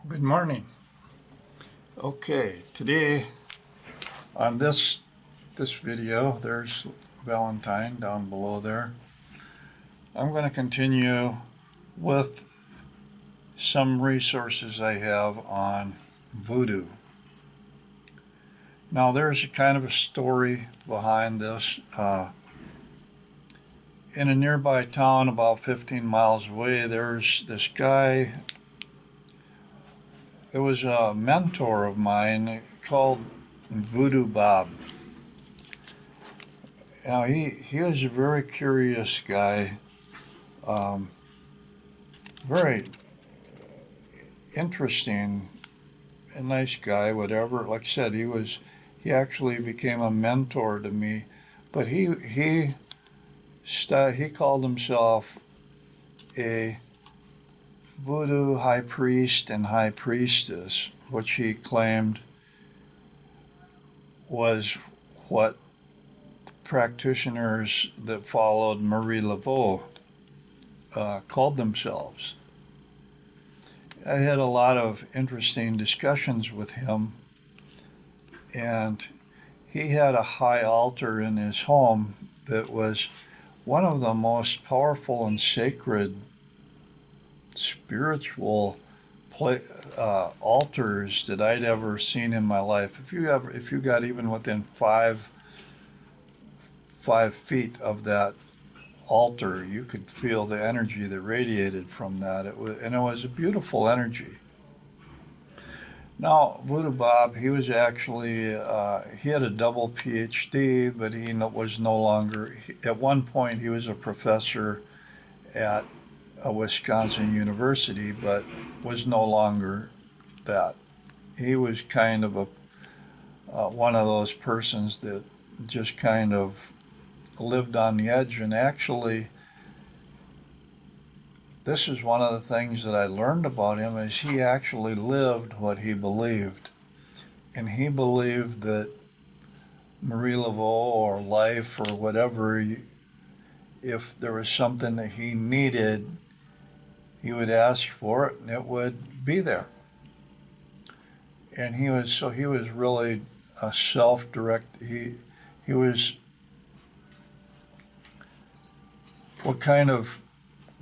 Good morning. Okay, today on this video, there's Valentine down below there. I'm going to continue with some resources I have on voodoo. Now, there's a kind of a story behind this. In a nearby town, about 15 miles away, there's this guy. It was a mentor of mine called Voodoo Bob. Now, he was a very curious guy, um, very interesting, a nice guy, whatever. Like I said, he actually became a mentor to me, but he called himself a voodoo high priest and high priestess, which he claimed was what practitioners that followed Marie Laveau called themselves. I had a lot of interesting discussions with him, and he had a high altar in his home that was one of the most powerful and sacred spiritual altars that I'd ever seen in my life. If you got even within 5 feet of that altar, you could feel the energy that radiated from that. It was a beautiful energy. Now, Voodoo Bob, he was actually he had a double PhD, but he was no longer. At one point, he was a professor at a Wisconsin university, but was no longer that. He was kind of a one of those persons that just kind of lived on the edge. And actually, this is one of the things that I learned about him is he actually lived what he believed. And he believed that Marie Laveau or life or whatever, if there was something that he needed, he would ask for it and it would be there. And he was really a self-direct. He was what kind of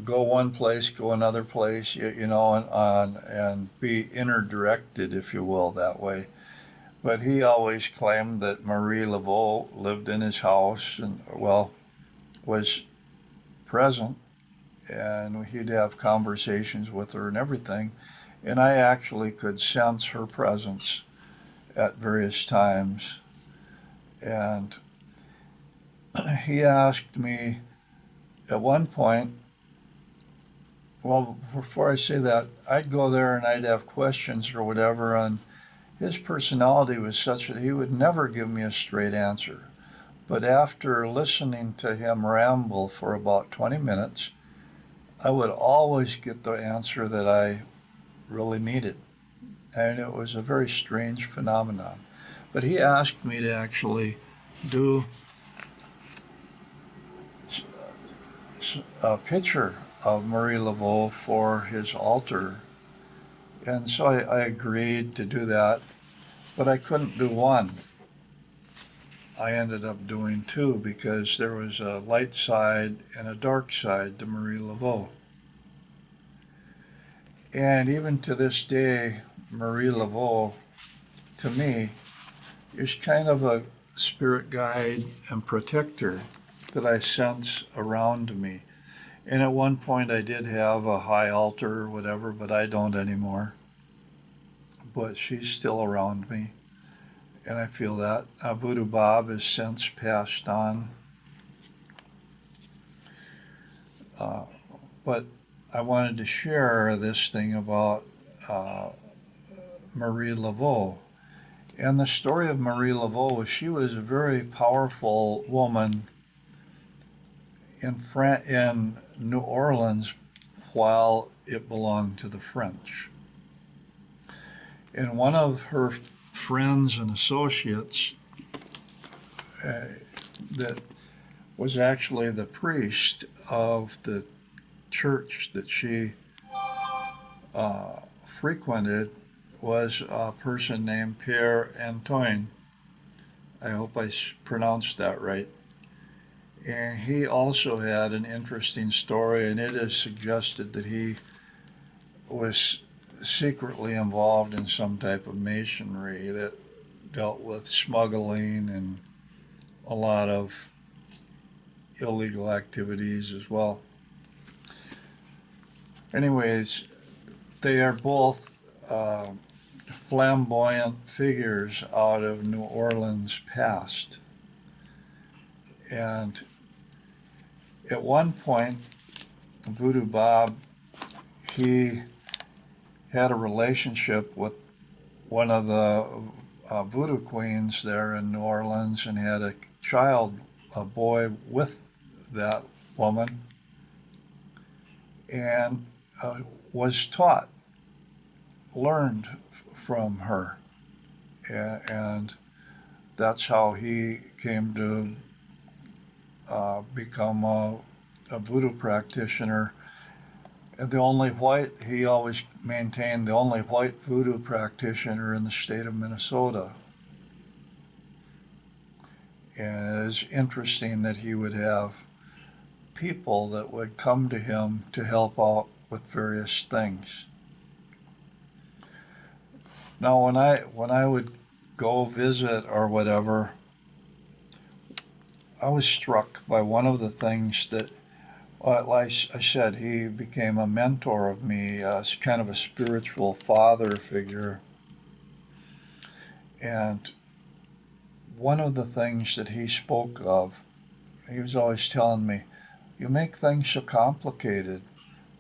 go one place, go another place, and be inner directed, if you will, that way. But he always claimed that Marie Laveau lived in his house and, well, was present, and he'd have conversations with her and everything. And I actually could sense her presence at various times. And he asked me at one point, well, before I say that, I'd go there and I'd have questions or whatever, and his personality was such that he would never give me a straight answer. But after listening to him ramble for about 20 minutes, I would always get the answer that I really needed. And it was a very strange phenomenon. But he asked me to actually do a picture of Marie Laveau for his altar. And so I agreed to do that, but I couldn't do one. I ended up doing two because there was a light side and a dark side to Marie Laveau. And even to this day, Marie Laveau, to me, is kind of a spirit guide and protector that I sense around me. And at one point I did have a high altar or whatever, but I don't anymore. But she's still around me, and I feel that. Voodoo Bob has since passed on. But I wanted to share this thing about Marie Laveau. And the story of Marie Laveau was she was a very powerful woman in New Orleans while it belonged to the French. And one of her friends and associates that was actually the priest of the church that she frequented was a person named Pierre Antoine. I hope I pronounced that right. And he also had an interesting story, and it is suggested that he was secretly involved in some type of masonry that dealt with smuggling and a lot of illegal activities as well. Anyways, they are both flamboyant figures out of New Orleans past. And at one point, Voodoo Bob, he had a relationship with one of the voodoo queens there in New Orleans and had a child, a boy with that woman, and was taught, learned from her. And that's how he came to become a voodoo practitioner. And he always maintained the only white voodoo practitioner in the state of Minnesota. And it is interesting that he would have people that would come to him to help out with various things. Now, when I would go visit or whatever, I was struck by one of the things that, like I said, he became a mentor of me, as kind of a spiritual father figure. And one of the things that he spoke of, he was always telling me, you make things so complicated.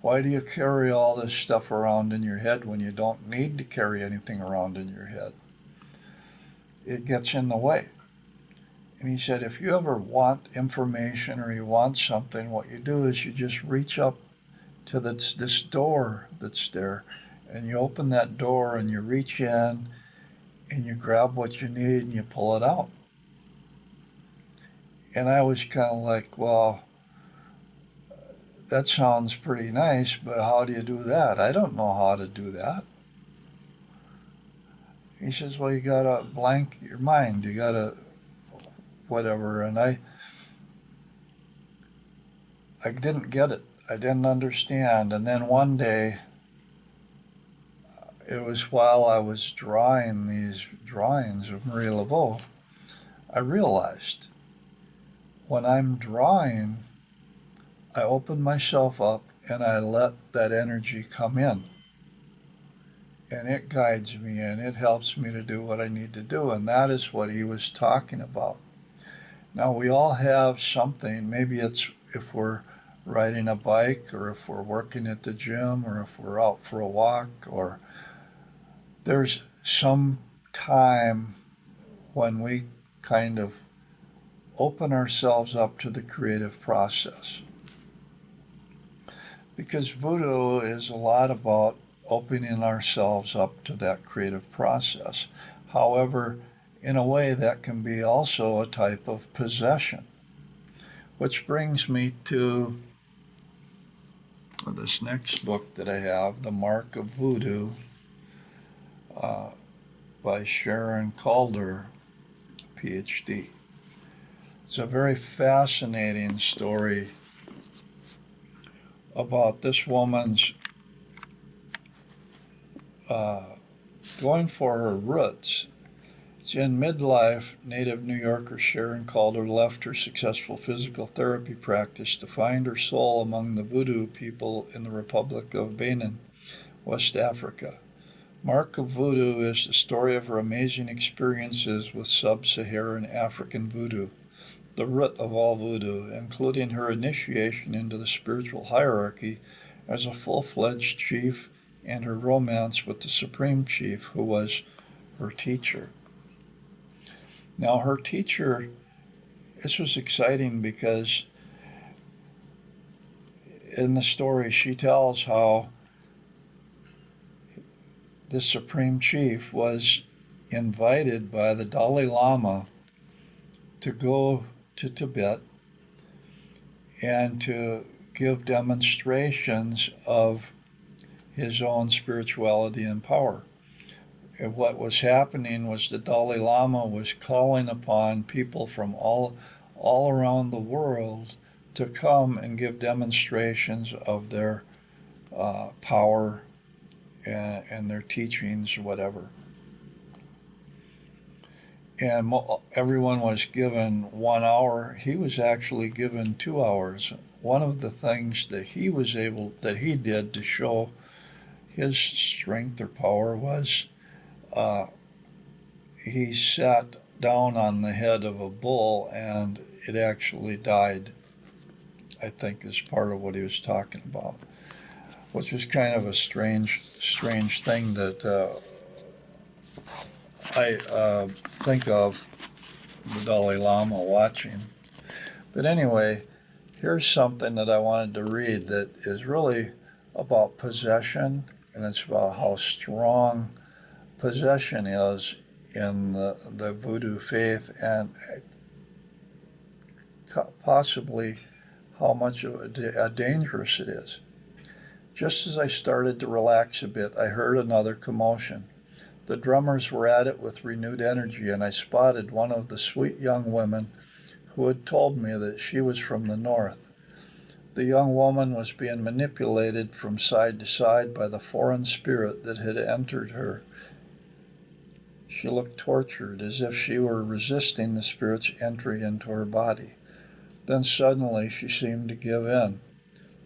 Why do you carry all this stuff around in your head when you don't need to carry anything around in your head? It gets in the way. And he said, if you ever want information or you want something, what you do is you just reach up to this door that's there, and you open that door and you reach in and you grab what you need and you pull it out. And I was kind of like, well, that sounds pretty nice, but how do you do that? I don't know how to do that. He says, well, you gotta blank your mind. You gotta whatever. And I didn't get it. I didn't understand. And then one day, it was while I was drawing these drawings of Marie Laveau, I realized when I'm drawing, I open myself up and I let that energy come in. And it guides me and it helps me to do what I need to do. And that is what he was talking about. Now, we all have something. Maybe it's if we're riding a bike or if we're working at the gym or if we're out for a walk, or there's some time when we kind of open ourselves up to the creative process. Because voodoo is a lot about opening ourselves up to that creative process. However, in a way, that can be also a type of possession. Which brings me to this next book that I have, The Mark of Voodoo, by Sharon Calder, PhD. It's a very fascinating story about this woman's going for her roots. It's in midlife, native New Yorker Sharon Calder left her successful physical therapy practice to find her soul among the Voodoo people in the Republic of Benin, West Africa. Mark of Voodoo is the story of her amazing experiences with sub-Saharan African voodoo, the root of all voodoo, including her initiation into the spiritual hierarchy as a full-fledged chief and her romance with the supreme chief, who was her teacher. Now, her teacher, this was exciting because in the story she tells how the supreme chief was invited by the Dalai Lama to go to Tibet and to give demonstrations of his own spirituality and power. And what was happening was the Dalai Lama was calling upon people from all around the world to come and give demonstrations of their power and their teachings, whatever. And everyone was given 1 hour. He was actually given 2 hours. One of the things that he did to show his strength or power was he sat down on the head of a bull and it actually died, I think, is part of what he was talking about, which was kind of a strange thing that I think of the Dalai Lama watching. But anyway, here's something that I wanted to read that is really about possession, and it's about how strong possession is in the Voodoo faith, and possibly how much of a dangerous it is. Just as I started to relax a bit, I heard another commotion. The drummers were at it with renewed energy, and I spotted one of the sweet young women who had told me that she was from the north. The young woman was being manipulated from side to side by the foreign spirit that had entered her. She looked tortured, as if she were resisting the spirit's entry into her body. Then suddenly she seemed to give in.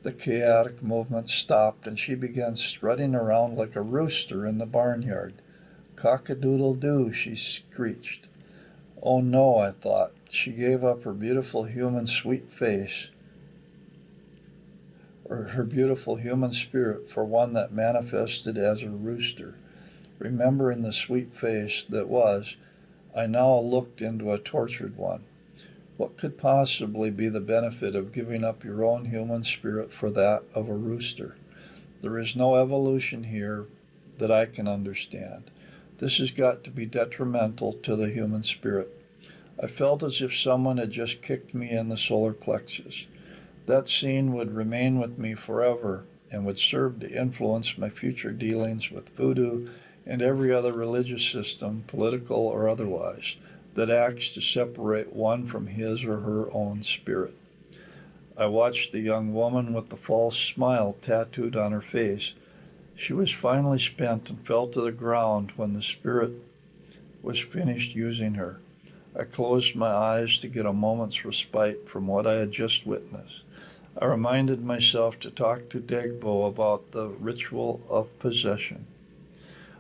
The chaotic movement stopped, and she began strutting around like a rooster in the barnyard. "Cock-a-doodle-doo," she screeched. Oh no, I thought. She gave up her beautiful human sweet face, or her beautiful human spirit, for one that manifested as a rooster. Remembering the sweet face that was, I now looked into a tortured one. What could possibly be the benefit of giving up your own human spirit for that of a rooster? There is no evolution here that I can understand. This has got to be detrimental to the human spirit. I felt as if someone had just kicked me in the solar plexus. That scene would remain with me forever and would serve to influence my future dealings with Voodoo and every other religious system, political or otherwise, that acts to separate one from his or her own spirit. I watched the young woman with the false smile tattooed on her face. She was finally spent and fell to the ground when the spirit was finished using her. I closed my eyes to get a moment's respite from what I had just witnessed. I reminded myself to talk to Degbo about the ritual of possession.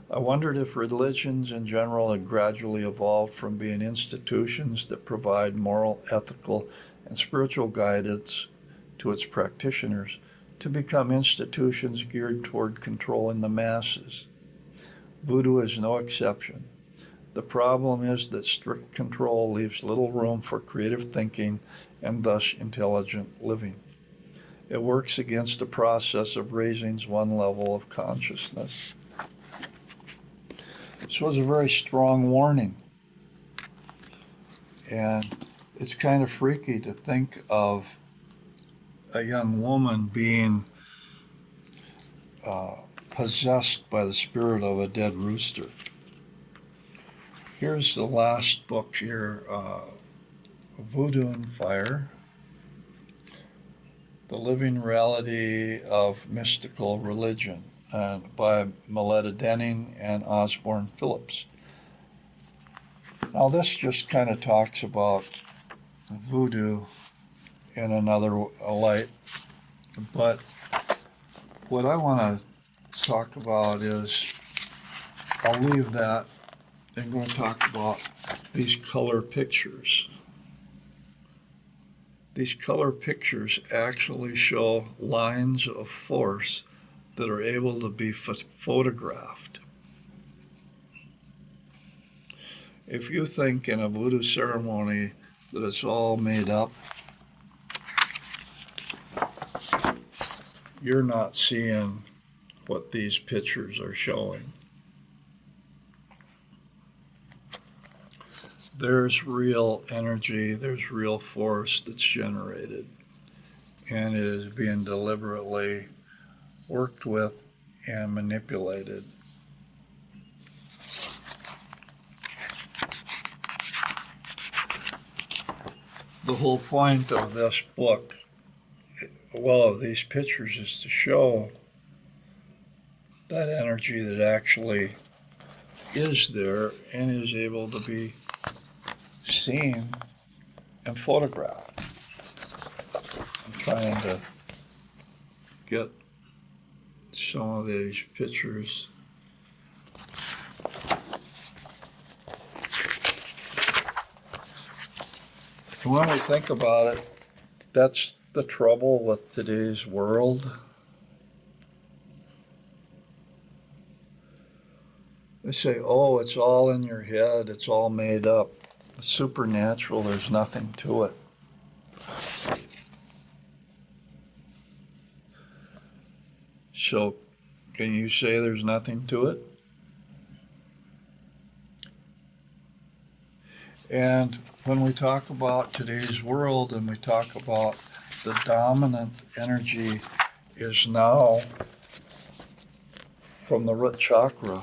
I wondered if religions in general had gradually evolved from being institutions that provide moral, ethical, and spiritual guidance to its practitioners to become institutions geared toward controlling the masses. Voodoo is no exception. The problem is that strict control leaves little room for creative thinking and thus intelligent living. It works against the process of raising one level of consciousness. This was a very strong warning. And it's kind of freaky to think of a young woman being possessed by the spirit of a dead rooster. Here's the last book here, Voodoo and Fire, The Living Reality of Mystical Religion, by Meletta Denning and Osborne Phillips. Now this just kind of talks about voodoo in another light, but what I want to talk about is, I'll leave that. I'm going to talk about these color pictures. These color pictures actually show lines of force that are able to be photographed. If you think in a voodoo ceremony that it's all made up, you're not seeing what these pictures are showing. There's real energy, there's real force that's generated, and it is being deliberately worked with and manipulated. The whole point of this book, well, of these pictures, is to show that energy that actually is there and is able to be seen and photographed. I'm trying to get some of these pictures. And when we think about it, that's the trouble with today's world. They say, oh, it's all in your head, it's all made up. It's supernatural, there's nothing to it. So, can you say there's nothing to it? And when we talk about today's world and we talk about the dominant energy is now from the root chakra,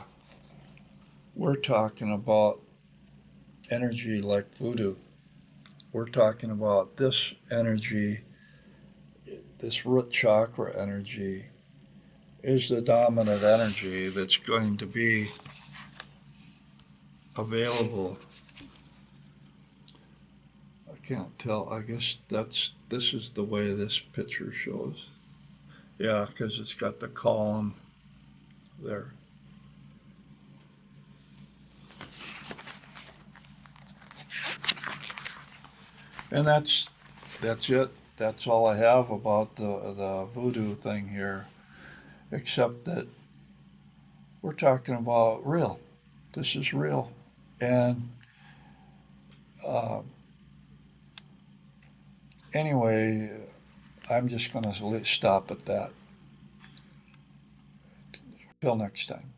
we're talking about energy like voodoo. We're talking about this energy, this root chakra energy, is the dominant energy that's going to be available. I can't tell. I guess this is the way this picture shows. Yeah, because it's got the column there. And that's it. That's all I have about the voodoo thing here, except that we're talking about real. This is real. And anyway, I'm just going to stop at that. Till next time.